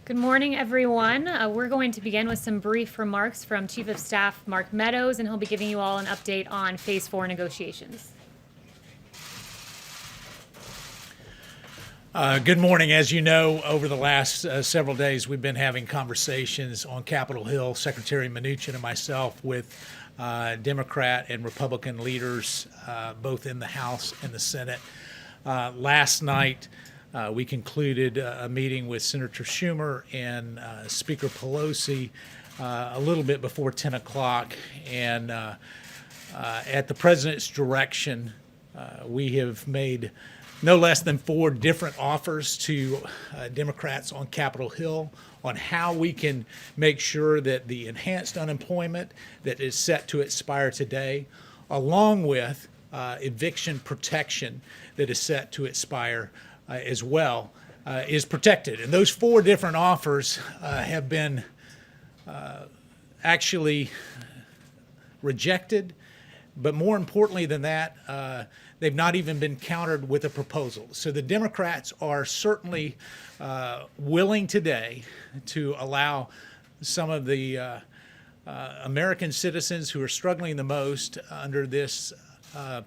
Good morning, everyone. We're going to begin with some brief remarks from Chief of Staff Mark Meadows, and he'll be giving you all an update on Phase 4 negotiations. Good morning. As you know, over the last several days, we've been having conversations on Capitol Hill, Secretary Mnuchin and myself, with Democrat and Republican leaders, both in the House and the Senate. Last night, we concluded a meeting with Senator Schumer and Speaker Pelosi a little bit before 10 o'clock. And at the president's direction, we have made no less than 4 different offers to Democrats on Capitol Hill on how we can make sure that the enhanced unemployment that is set to expire today, along with eviction protection that is set to expire as well, is protected. And those 4 different offers have been actually rejected. But more importantly than that, they've not even been countered with a proposal. So the Democrats are certainly willing today to allow some of the American citizens who are struggling the most under this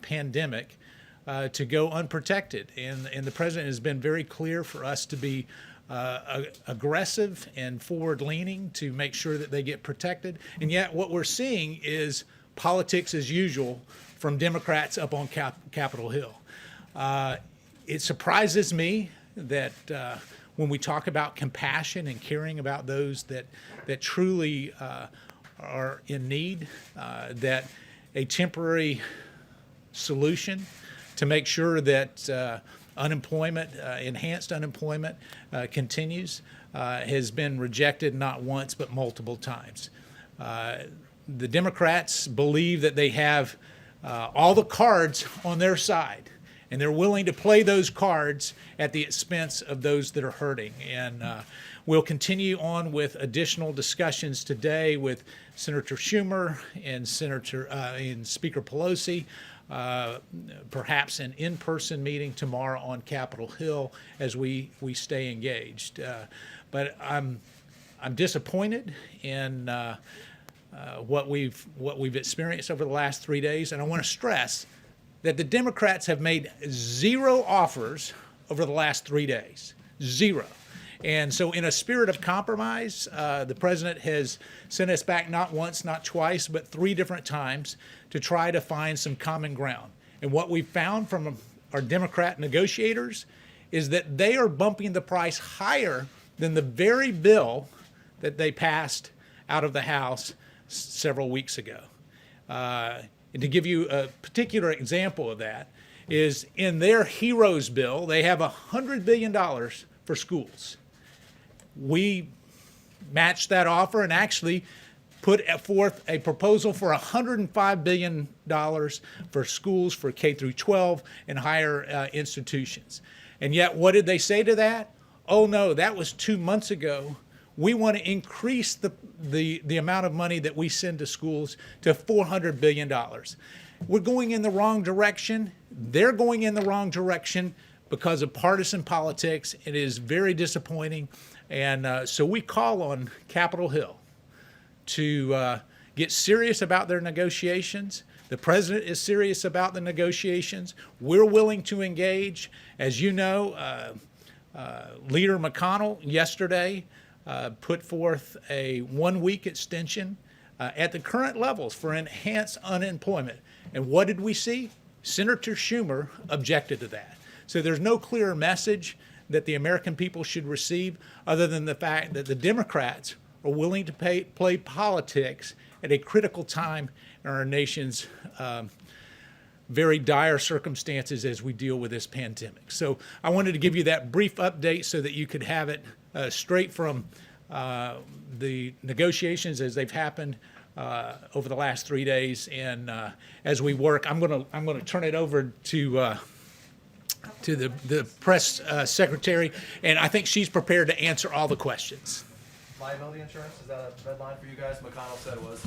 pandemic to go unprotected. And the president has been very clear for us to be aggressive and forward-leaning to make sure that they get protected. And yet what we're seeing is politics as usual from Democrats up on Capitol Hill. It surprises me that when we talk about compassion and caring about those that truly are in need, that a temporary solution to make sure that unemployment, enhanced unemployment continues, has been rejected not once but multiple times. The Democrats believe that they have all the cards on their side, and they're willing to play those cards at the expense of those that are hurting. And we'll continue on with additional discussions today with Senator Schumer and Speaker Pelosi, perhaps an in-person meeting tomorrow on Capitol Hill as we stay engaged. But I'm disappointed in what we've experienced over the last 3 days, and I want to stress that the Democrats have made 0 offers over the last 3 days, 0. And so in a spirit of compromise, the president has sent us back not once, not twice, but 3 different times to try to find some common ground. And what we found from our Democrat negotiators is that they are bumping the price higher than the very bill that they passed out of the House several weeks ago. And to give you a particular example of that is in their HEROES bill, they have $100 billion for schools. We matched that offer and actually put forth a proposal for $105 billion for schools for K through 12 and higher institutions. And yet, what did they say to that? Oh no, that was 2 months ago. We want to increase the amount of money that we send to schools to $400 billion. We're going in the wrong direction. They're going in the wrong direction because of partisan politics. It is very disappointing. And so we call on Capitol Hill to get serious about their negotiations. The president is serious about the negotiations. We're willing to engage. As you know, Leader McConnell yesterday put forth a 1-week extension at the current levels for enhanced unemployment. And what did we see? Senator Schumer objected to that. So there's no clearer message that the American people should receive other than the fact that the Democrats are willing to play politics at a critical time in our nation's very dire circumstances as we deal with this pandemic. So I wanted to give you that brief update so that you could have it straight from the negotiations as they've happened over the last 3 days. And as we work, I'm going to turn it over to the press secretary, and I think she's prepared to answer all the questions. liability insurance? Is that a red line for you guys? McConnell said it was.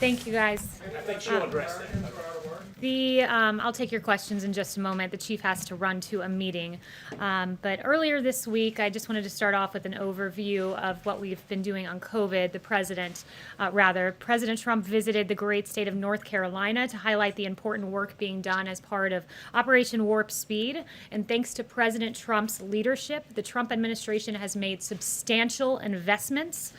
Thank you, guys. I think she'll address that. I'll take your questions in just a moment. The chief has to run to a meeting. But earlier this week, I just wanted to start off with an overview of what we've been doing on COVID. President Trump visited the great state of North Carolina to highlight the important work being done as part of Operation Warp Speed. And thanks to President Trump's leadership, the Trump administration has made substantial investments,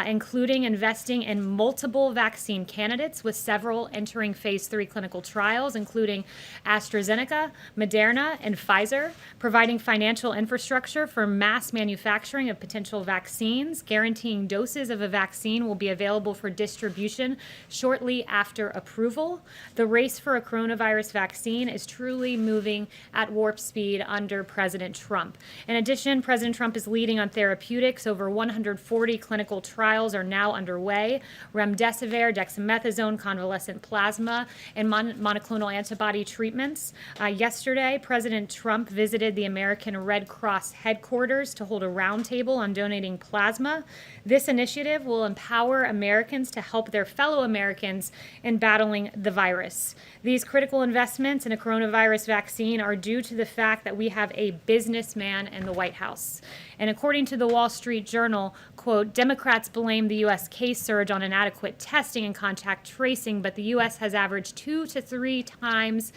including investing in multiple vaccine candidates, with several entering phase 3 clinical trials, including AstraZeneca, Moderna, and Pfizer, providing financial infrastructure for mass manufacturing of potential vaccines, guaranteeing doses of a vaccine will be available for distribution shortly after approval. The race for a coronavirus vaccine is truly moving at warp speed under President Trump. In addition, President Trump is leading on therapeutics. Over 140 clinical trials are now underway. Remdesivir, dexamethasone, convalescent plasma, and monoclonal antibody treatments. Yesterday, President Trump visited the American Red Cross headquarters to hold a roundtable on donating plasma. This initiative will empower Americans to help their fellow Americans in battling the virus. These critical investments in a coronavirus vaccine are due to the fact that we have a businessman in the White House. And according to the Wall Street Journal, quote, Democrats blame the U.S. case surge on inadequate testing and contact tracing, but the U.S. has averaged 2 to 3 times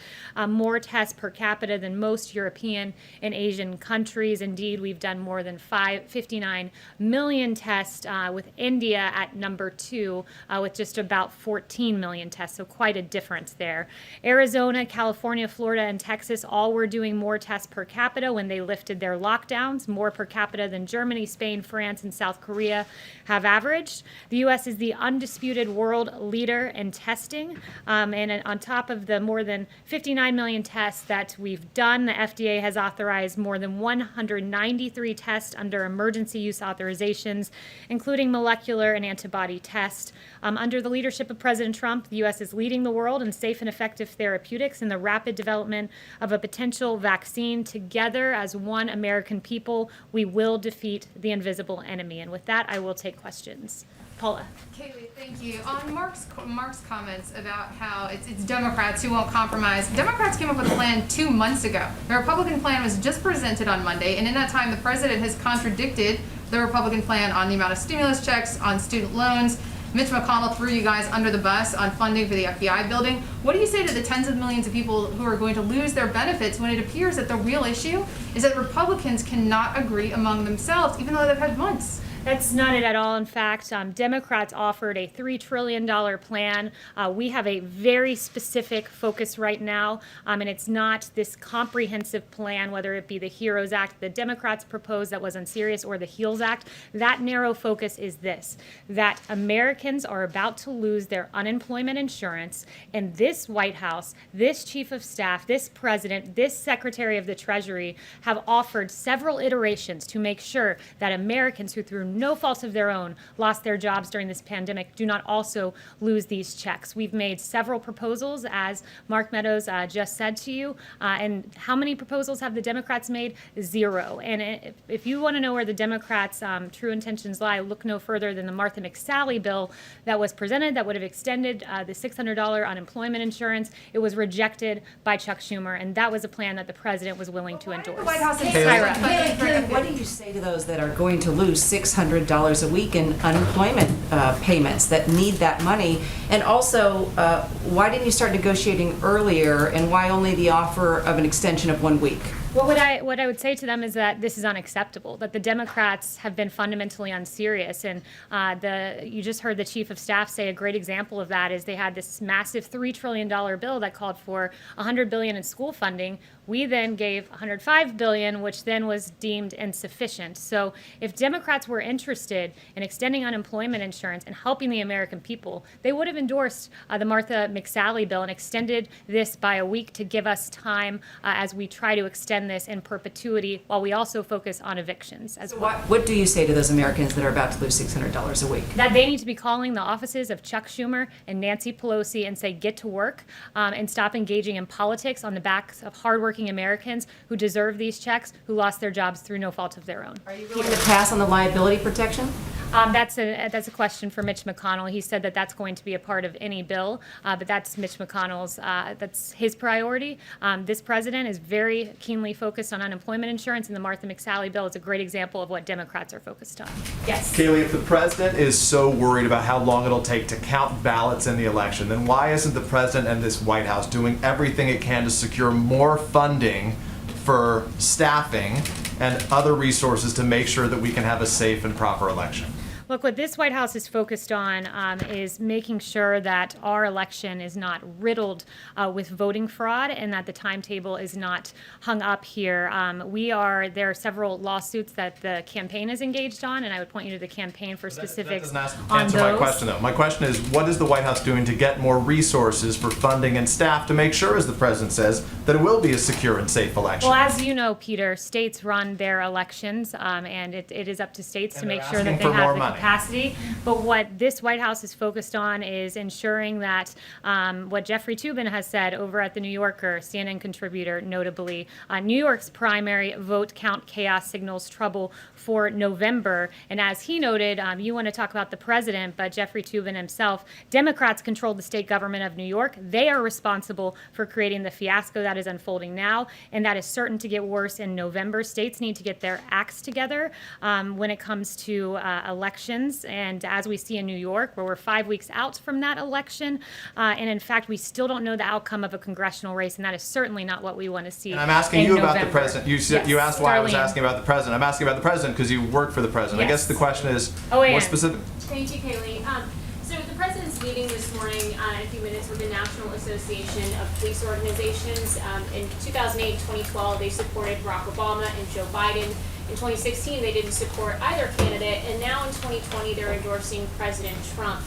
more tests per capita than most European and Asian countries. Indeed, we've done more than 59 million tests, with India at number 2 with just about 14 million tests, so quite a difference there. Arizona, California, Florida, and Texas all were doing more tests per capita when they lifted their lockdowns, more per capita than Germany, Spain, France, and South Korea have averaged. The U.S. is the undisputed world leader in testing, and on top of the more than 59 million tests that we've done, the FDA has authorized more than 193 tests under emergency use authorizations, including molecular and antibody tests. Under the leadership of President Trump, the U.S. is leading the world in safe and effective therapeutics and the rapid development of a potential vaccine. Together, as one American people, we will defeat the invisible enemy. And with that, I will take questions. Paula. Kayleigh, thank you. On Mark's comments about how it's Democrats who won't compromise, Democrats came up with a plan 2 months ago. The Republican plan was just presented on Monday, and in that time, the president has contradicted the Republican plan on the amount of stimulus checks, on student loans. Mitch McConnell threw you guys under the bus on funding for the FBI building. What do you say to the tens of millions of people who are going to lose their benefits when it appears that the real issue is that Republicans cannot agree among themselves, even though they've had months? That's not it at all. In fact, Democrats offered a $3 trillion plan. We have a very specific focus right now, and it's not this comprehensive plan, whether it be the HEROES Act the Democrats proposed that was unserious or the HEALS Act. That narrow focus is this, that Americans are about to lose their unemployment insurance, and this White House, this Chief of Staff, this President, this Secretary of the Treasury have offered several iterations to make sure that Americans who through no fault of their own lost their jobs during this pandemic do not also lose these checks. We've made several proposals, as Mark Meadows just said to you, and how many proposals have the Democrats made? 0. And if you want to know where the Democrats' true intentions lie, look no further than the Martha McSally bill that was presented that would have extended the $600 unemployment insurance. It was rejected by Chuck Schumer, and that was a plan that the president was willing to endorse. The White House is Kayleigh, what do you say to those that are going to lose $600 a week in unemployment payments that need that money? And also, why didn't you start negotiating earlier, and why only the offer of an extension of 1 week? Well, what I would say to them is that this is unacceptable, that the Democrats have been fundamentally unserious. And you just heard the Chief of Staff say a great example of that is they had this massive $3 trillion bill that called for $100 billion in school funding. We then gave $105 billion, which then was deemed insufficient. So if Democrats were interested in extending unemployment insurance and helping the American people, they would have endorsed the Martha McSally bill and extended this by a week to give us time as we try to extend this in perpetuity while we also focus on evictions as well. What do you say to those Americans that are about to lose $600 a week? That they need to be calling the offices of Chuck Schumer and Nancy Pelosi and say, get to work and stop engaging in politics on the backs of hardworking Americans who deserve these checks, who lost their jobs through no fault of their own. Are you willing to pass on the liability protection? That's a question for Mitch McConnell. He said that that's going to be a part of any bill, but that's Mitch McConnell's, that's his priority. This president is very keenly focused on unemployment insurance, and the Martha McSally bill is a great example of what Democrats are focused on. Yes. Kayleigh, if the president is so worried about how long it'll take to count ballots in the election, then why isn't the president and this White House doing everything it can to secure more funding for staffing and other resources to make sure that we can have a safe and proper election? Look, what this White House is focused on is making sure that our election is not riddled with voting fraud and that the timetable is not hung up here. There are several lawsuits that the campaign is engaged on, and I would point you to the campaign for specifics That doesn't answer my question, though. My question is, what is the White House doing to get more resources for funding and staff to make sure, as the president says, that it will be a secure and safe election? Well, as you know, Peter, states run their elections, and it is up to states to And make they're sure that asking they for more have the money. capacity. But what this White House is focused on is ensuring that what Jeffrey Toobin has said over at the New Yorker, CNN contributor, notably, New York's primary vote count chaos signals trouble for November. And as he noted, you want to talk about the president, but Jeffrey Toobin himself, Democrats control the state government of New York. They are responsible for creating the fiasco that is unfolding now, and that is certain to get worse in November. States need to get their acts together when it comes to elections. And as we see in New York, where we're 5 weeks out from that election, and in fact, we still don't know the outcome of a congressional race, and that is certainly not what we want to see. And I'm asking in you about November. the president. You said, Yes, you asked why I was Darlene. asking about the president. I'm asking about the president because you work for the president. I guess Yes. the question is Oh, more yeah. specific. Thank you, Kayleigh. So the president's meeting this morning in a few minutes with the National Association of Police Organizations. In 2008, 2012, they supported Barack Obama and Joe Biden. In 2016, they didn't support either candidate. And now in 2020, they're endorsing President Trump.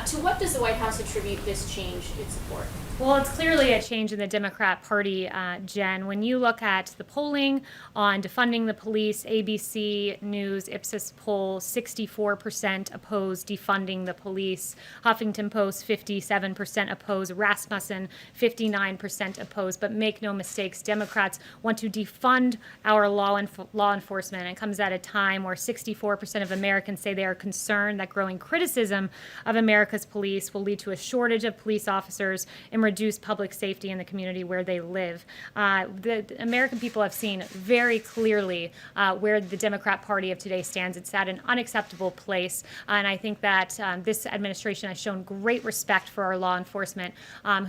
To what does the White House attribute this change in support? Well, it's clearly a change in the Democrat Party, Jen. When you look at the polling on defunding the police, ABC News, Ipsos poll, 64% oppose defunding the police. Huffington Post, 57% oppose. Rasmussen, 59% oppose. But make no mistakes, Democrats want to defund our law enforcement. It comes at a time where 64% of Americans say they are concerned that growing criticism of America's police will lead to a shortage of police officers and reduce public safety in the community where they live. The American people have seen very clearly where the Democrat Party of today stands. It's at an unacceptable place, and I think that this administration has shown great respect for our law enforcement,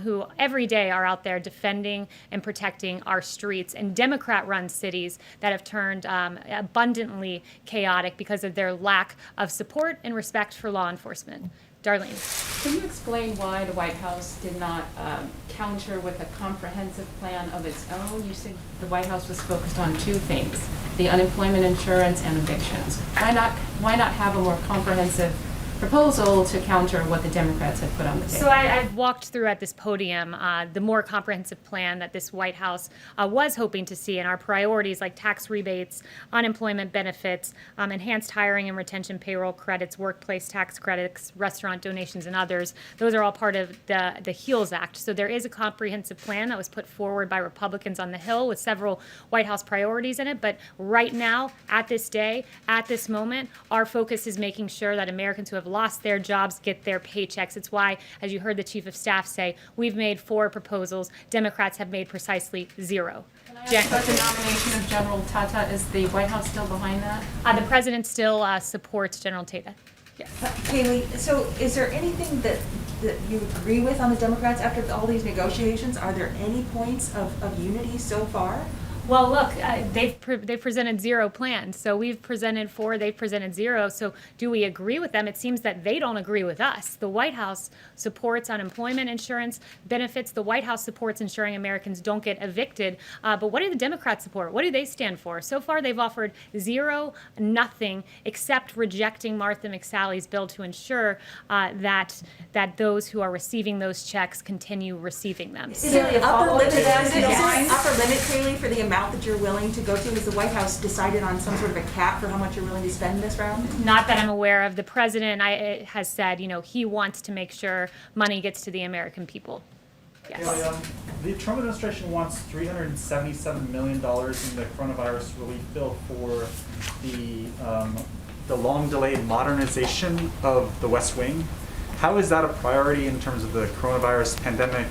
who every day are out there defending and protecting our streets in Democrat-run cities that have turned abundantly chaotic because of their lack of support and respect for law enforcement. Darlene. Can you explain why the White House did not counter with a comprehensive plan of its own? You said the White House was focused on two things, the unemployment insurance and evictions. Why not have a more comprehensive proposal to counter what the Democrats had put on the table? So I've walked through at this podium the more comprehensive plan that this White House was hoping to see, and our priorities like tax rebates, unemployment benefits, enhanced hiring and retention payroll credits, workplace tax credits, restaurant donations, and others. Those are all part of the HEALS Act. So there is a comprehensive plan that was put forward by Republicans on the Hill with several White House priorities in it. But right now, at this day, at this moment, our focus is making sure that Americans who have lost their jobs get their paychecks. It's why, as you heard the Chief of Staff say, we've made 4 proposals. Democrats have made precisely 0. Jen. About the nomination of General Tata, is the White House still behind that? The president still supports General Tata. Yes. Kayleigh, so is there anything that you agree with on the Democrats after all these negotiations? Are there any points of unity so far? Well, look, they've presented 0 plans. So we've presented 4, they've presented 0. So do we agree with them? It seems that they don't agree with us. The White House supports unemployment insurance benefits. The White House supports ensuring Americans don't get evicted. But what do the Democrats support? What do they stand for? So far, they've offered 0, nothing, except rejecting Martha McSally's bill to ensure that those who are receiving those checks continue receiving them. Is there an upper limit, Yes. upper limit, Kayleigh, for the amount that you're willing to go to? Has the White House decided on some sort of a cap for how much you're willing to spend this round? Not that I'm aware of. The president has said, he wants to make sure money gets to the American people. Yes. The Trump administration wants $377 million in the coronavirus relief bill for the the long-delayed modernization of the West Wing. How is that a priority in terms of the coronavirus pandemic?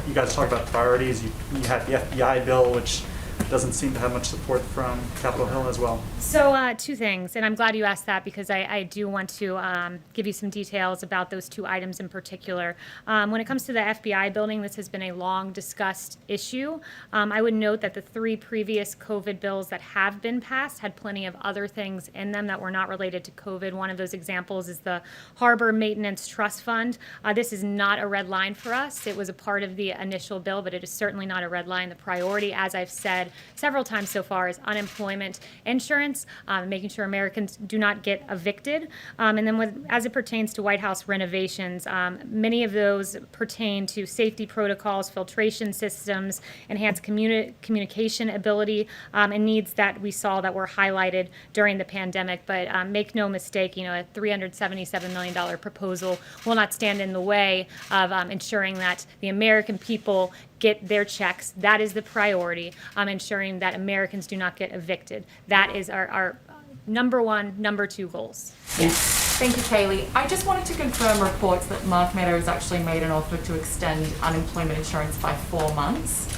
You guys talked about priorities. You had the FBI bill, which doesn't seem to have much support from Capitol Hill as well. So two things, and I'm glad you asked that because I do want to give you some details about those two items in particular. When it comes to the FBI building, this has been a long discussed issue. I would note that the 3 previous COVID bills that have been passed had plenty of other things in them that were not related to COVID. One of those examples is the Harbor Maintenance Trust Fund. This is not a red line for us. It was a part of the initial bill, but it is certainly not a red line. The priority, as I've said several times so far, is unemployment insurance, making sure Americans do not get evicted. And then as it pertains to White House renovations, many of those pertain to safety protocols, filtration systems, enhanced communication ability, and needs that we saw that were highlighted during the pandemic. But make no mistake, a $377 million proposal will not stand in the way of ensuring that the American people get their checks. That is the priority, ensuring that Americans do not get evicted. That is our number 1, number 2 goals. Yes. Thank you, Kayleigh. I just wanted to confirm reports that Mark Meadows actually made an offer to extend unemployment insurance by 4 months.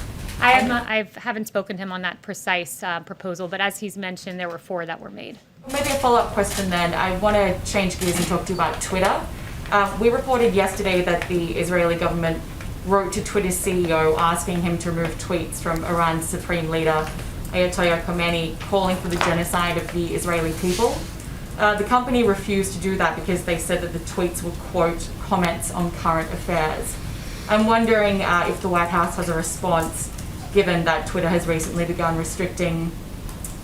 I haven't spoken to him on that precise proposal, but as he's mentioned, there were 4 that were made. Maybe a follow-up question then. I want to change gears and talk to you about Twitter. We reported yesterday that the Israeli government wrote to Twitter's CEO asking him to remove tweets from Iran's supreme leader, Ayatollah Khamenei, calling for the genocide of the Israeli people. The company refused to do that because they said that the tweets were, quote, comments on current affairs. I'm wondering if the White House has a response, given that Twitter has recently begun restricting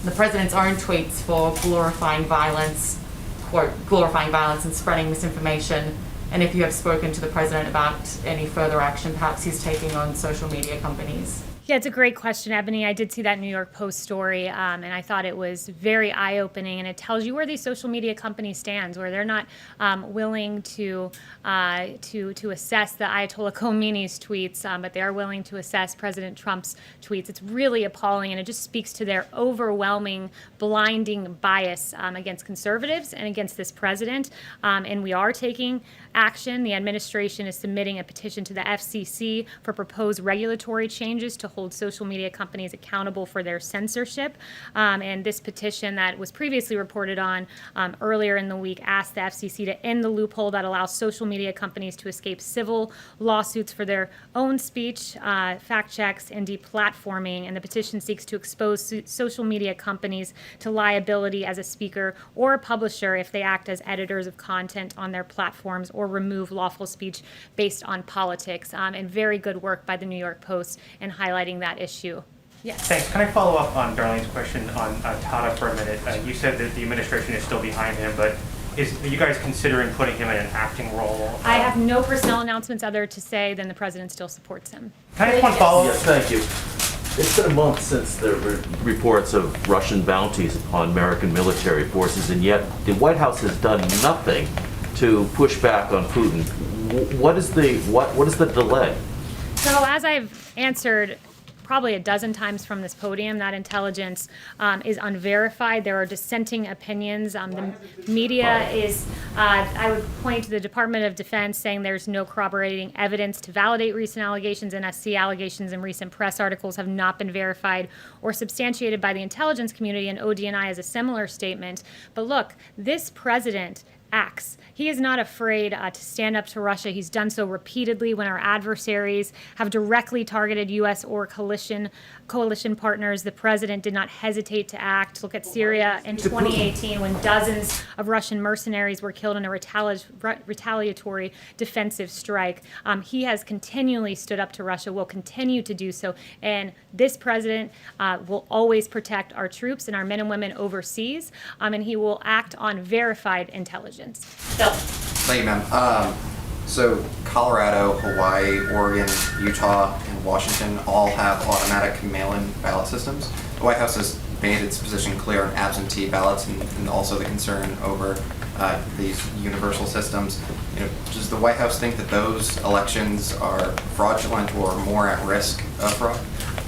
the president's own tweets for glorifying violence, quote, glorifying violence and spreading misinformation, and if you have spoken to the president about any further action perhaps he's taking on social media companies. Yeah, it's a great question, Ebony. I did see that New York Post story, and I thought it was very eye-opening, and it tells you where these social media companies stand, where they're not willing to assess the Ayatollah Khomeini's tweets, but they are willing to assess President Trump's tweets. It's really appalling, and it just speaks to their overwhelming, blinding bias against conservatives and against this president. And we are taking action. The administration is submitting a petition to the FCC for proposed regulatory changes to hold social media companies accountable for their censorship. And this petition that was previously reported on earlier in the week asked the FCC to end the loophole that allows social media companies to escape civil lawsuits for their own speech, fact checks, and deplatforming. And the petition seeks to expose social media companies to liability as a speaker or a publisher if they act as editors of content on their platforms or remove lawful speech based on politics. And very good work by the New York Post in highlighting that issue. Yes. Thanks. Can I follow up on Darlene's question on Tata for a minute? You said that the administration is still behind him, but are you guys considering putting him in an acting role? I have no personnel announcements other to say than the president still supports him. Can I just one follow up? Yes, thank you. It's been a month since there were reports of Russian bounties upon American military forces, and yet the White House has done nothing to push back on Putin. What is the delay? So as I've answered probably a dozen times from this podium, that intelligence is unverified. There are dissenting opinions. The media is, I would point to the Department of Defense saying there's no corroborating evidence to validate recent allegations. NSC allegations and recent press articles have not been verified or substantiated by the intelligence community, and ODNI has a similar statement. But look, this president acts. He is not afraid to stand up to Russia. He's done so repeatedly when our adversaries have directly targeted U.S. or coalition partners. The president did not hesitate to act. Look at Syria in 2018 when dozens of Russian mercenaries were killed in a retaliatory defensive strike. He has continually stood up to Russia, will continue to do so, and this president will always protect our troops and our men and women overseas, and he will act on verified intelligence. Bill. Thank you, ma'am. So Colorado, Hawaii, Oregon, Utah, and Washington all have automatic mail-in ballot systems. The White House has made its position clear on absentee ballots and also the concern over these universal systems. Does the White House think that those elections are fraudulent or more at risk of fraud?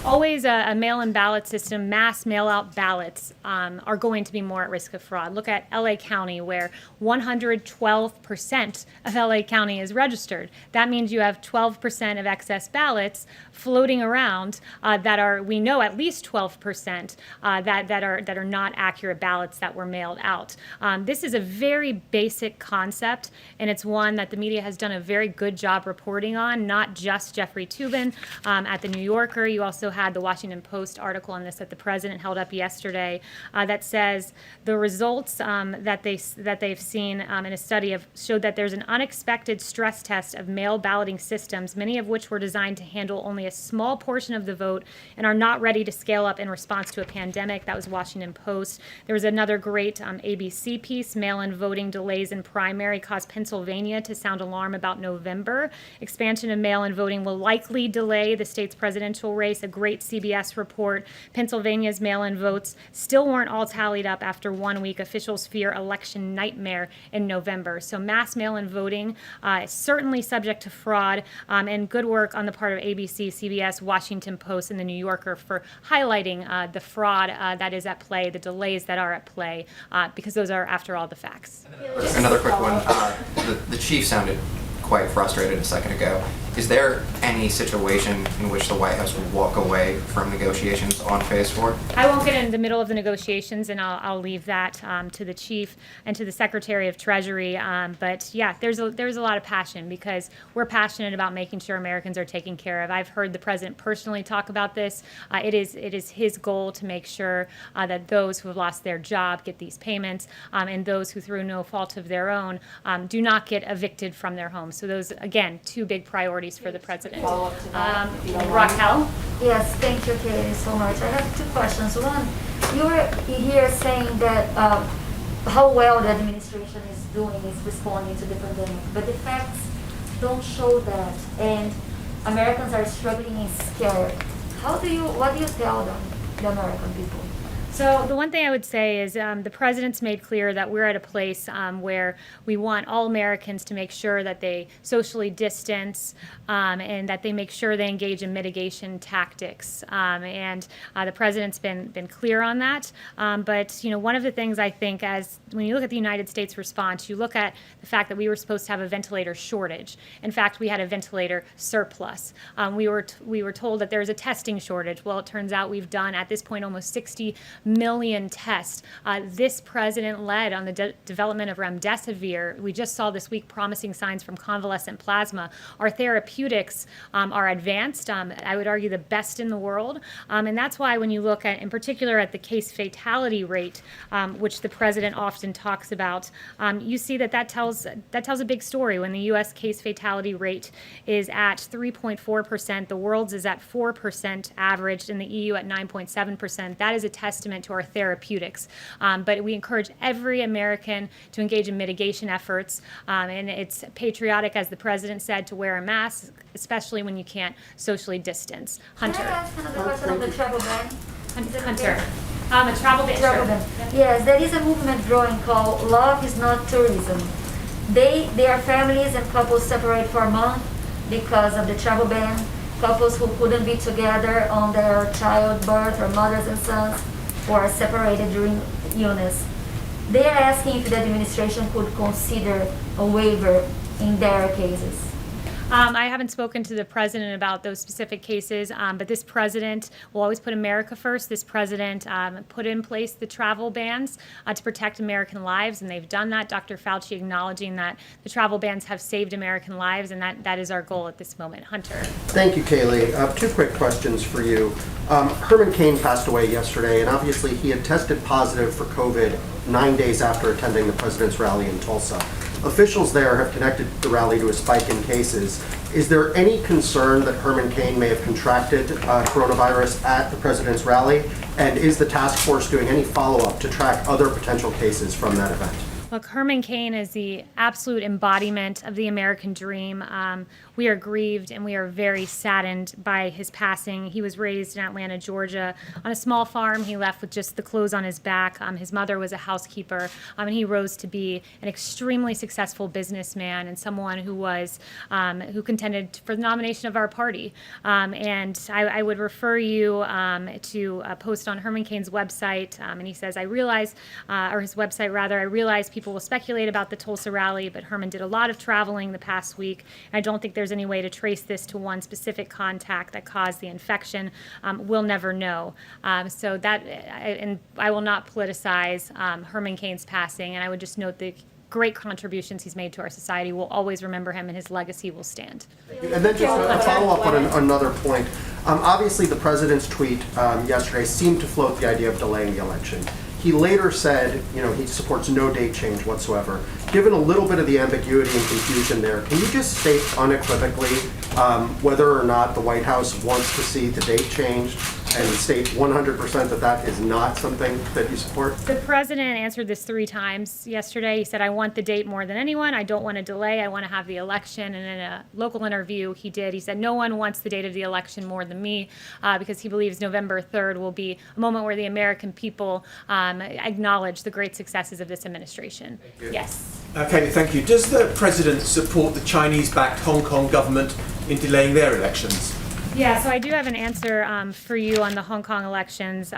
always a mail-in ballot system, mass mail-out ballots are going to be more at risk of fraud. Look at LA County, where 112% of LA County is registered. That means you have 12% of excess ballots floating around that are, we know at least 12% that are not accurate ballots that were mailed out. This is a very basic concept, and it's one that the media has done a very good job reporting on, not just Jeffrey Toobin at the New Yorker. You also had the Washington Post article on this that the president held up yesterday that says the results that they've seen in a study showed that there's an unexpected stress test of mail balloting systems, many of which were designed to handle only a small portion of the vote and are not ready to scale up in response to a pandemic. That was Washington Post. There was another great ABC piece, mail-in voting delays in primary caused Pennsylvania to sound alarm about November. Expansion of mail-in voting will likely delay the state's presidential race. A great CBS report. Pennsylvania's mail-in votes still weren't all tallied up after 1 week. Officials fear election nightmare in November. So mass mail-in voting is certainly subject to fraud, and good work on the part of ABC, CBS, Washington Post, and the New Yorker for highlighting the fraud that is at play, the delays that are at play, because those are, after all, the facts. Another quick one. The chief sounded quite frustrated a second ago. Is there any situation in which the White House would walk away from negotiations on Phase 4? I won't get into the middle of the negotiations, and I'll leave that to the chief and to the Secretary of Treasury. But yeah, there's a lot of passion because we're passionate about making sure Americans are taken care of. I've heard the president personally talk about this. It is his goal to make sure that those who have lost their job get these payments, and those who, through no fault of their own, do not get evicted from their homes. So those, again, two big priorities for the president. Raquel? Yes, thank you, Kayleigh, so much. I have two questions. One, you were here saying that how well the administration is doing is responding to the pandemic, but the facts don't show that, and Americans are struggling and scared. What do you tell them, the American people? So the one thing I would say is the president's made clear that we're at a place where we want all Americans to make sure that they socially distance and that they make sure they engage in mitigation tactics. And the president's been clear on that. But one of the things I think, as when you look at the United States response, you look at the fact that we were supposed to have a ventilator shortage. In fact, we had a ventilator surplus. We were told that there's a testing shortage. Well, it turns out we've done at this point almost 60 million tests. This president led on the development of remdesivir. We just saw this week promising signs from convalescent plasma. Our therapeutics are advanced, I would argue the best in the world. And that's why when you look at, in particular, at the case fatality rate, which the president often talks about, you see that tells a big story. When the U.S. case fatality rate is at 3.4%, the world's is at 4% averaged, and the EU at 9.7%. That is a testament to our therapeutics. But we encourage every American to engage in mitigation efforts, and it's patriotic, as the president said, to wear a mask, especially when you can't socially distance. Hunter. Can I ask another question on the travel ban? Hunter. A travel ban. Travel ban. Yes, there is a movement growing called Love is Not Tourism. They are families and couples separate for a month because of the travel ban. Couples who couldn't be together on their childbirth, or mothers and sons, or are separated during illness. They are asking if the administration could consider a waiver in their cases. I haven't spoken to the president about those specific cases, but this president will always put America first. This president put in place the travel bans to protect American lives, and they've done that. Dr. Fauci acknowledging that the travel bans have saved American lives, and that is our goal at this moment. Hunter. Thank you, Kayleigh. Two quick questions for you. Herman Cain passed away yesterday, and obviously he had tested positive for COVID 9 days after attending the president's rally in Tulsa. Officials there have connected the rally to a spike in cases. Is there any concern that Herman Cain may have contracted coronavirus at the president's rally? And is the task force doing any follow-up to track other potential cases from that event? Look, Herman Cain is the absolute embodiment of the American dream. We are grieved and we are very saddened by his passing. He was raised in Atlanta, Georgia, on a small farm. He left with just the clothes on his back. His mother was a housekeeper, and he rose to be an extremely successful businessman and someone who was who contended for the nomination of our party. And I would refer you to a post on Herman Cain's website, and he says, "I realize," or his website rather, "I realize people will speculate about the Tulsa rally, but Herman did a lot of traveling the past week. I don't think there's any way to trace this to one specific contact that caused the infection. We'll never know." So that, and I will not politicize Herman Cain's passing, and I would just note the great contributions he's made to our society. We'll always remember him, and his legacy will stand. And then just a follow-up on another point. Obviously, the president's tweet yesterday seemed to float the idea of delaying the election. He later said, he supports no date change whatsoever. Given a little bit of the ambiguity and confusion there, can you just state unequivocally whether or not the White House wants to see the date changed, and state 100% that that is not something that you support? The president answered this 3 times yesterday. He said, "I want the date more than anyone. I don't want to delay. I want to have the election." And in a local interview he said, "No one wants the date of the election more than me," because he believes November 3rd will be a moment where the American people acknowledge the great successes of this administration. Yes. Okay, thank you. Does the president support the Chinese-backed Hong Kong government in delaying their elections? Yeah, so I do have an answer for you on the Hong Kong elections.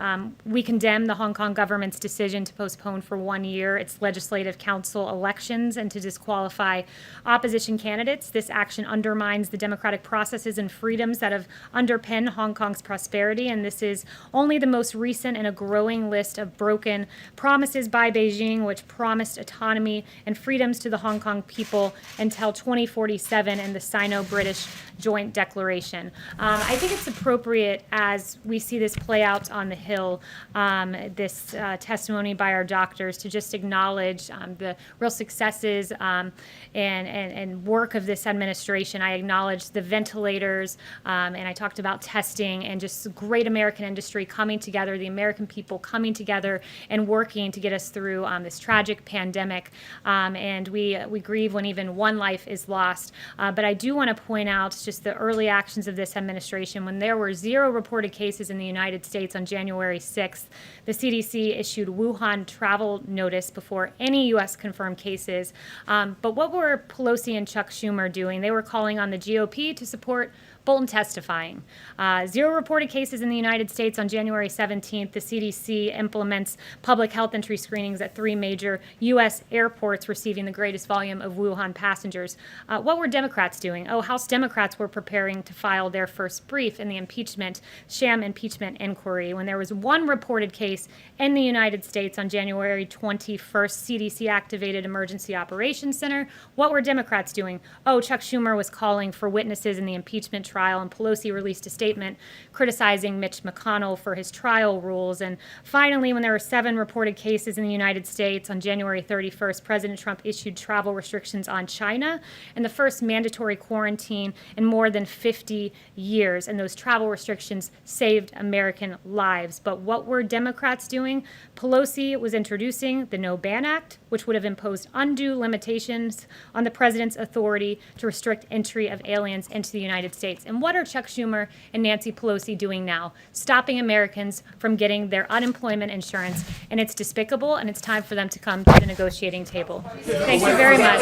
We condemn the Hong Kong government's decision to postpone for 1 year its legislative council elections and to disqualify opposition candidates. This action undermines the democratic processes and freedoms that have underpinned Hong Kong's prosperity, and this is only the most recent in a growing list of broken promises by Beijing, which promised autonomy and freedoms to the Hong Kong people until 2047 in the Sino-British Joint Declaration. I think it's appropriate as we see this play out on the Hill, this testimony by our doctors, to just acknowledge the real successes and work of this administration. I acknowledge the ventilators, and I talked about testing and just great American industry coming together, the American people coming together and working to get us through this tragic pandemic. And we grieve when even one life is lost. But I do want to point out just the early actions of this administration. When there were 0 reported cases in the United States on January 6th, the CDC issued Wuhan travel notice before any U.S. confirmed cases. But what were Pelosi and Chuck Schumer doing? They were calling on the GOP to support Bolton testifying. 0 reported cases in the United States on January 17th. The CDC implements public health entry screenings at 3 major U.S. airports receiving the greatest volume of Wuhan passengers. What were Democrats doing? House Democrats were preparing to file their first brief in the sham impeachment inquiry. When there was 1 reported case in the United States on January 21st, CDC activated Emergency Operations Center. What were Democrats doing? Chuck Schumer was calling for witnesses in the impeachment trial, and Pelosi released a statement criticizing Mitch McConnell for his trial rules. And finally, when there were 7 reported cases in the United States on January 31st, President Trump issued travel restrictions on China and the first mandatory quarantine in more than 50 years. And those travel restrictions saved American lives. But what were Democrats doing? Pelosi was introducing the No Ban Act, which would have imposed undue limitations on the president's authority to restrict entry of aliens into the United States. And what are Chuck Schumer and Nancy Pelosi doing now? Stopping Americans from getting their unemployment insurance. And it's despicable, and it's time for them to come to the negotiating table. Thank you very much.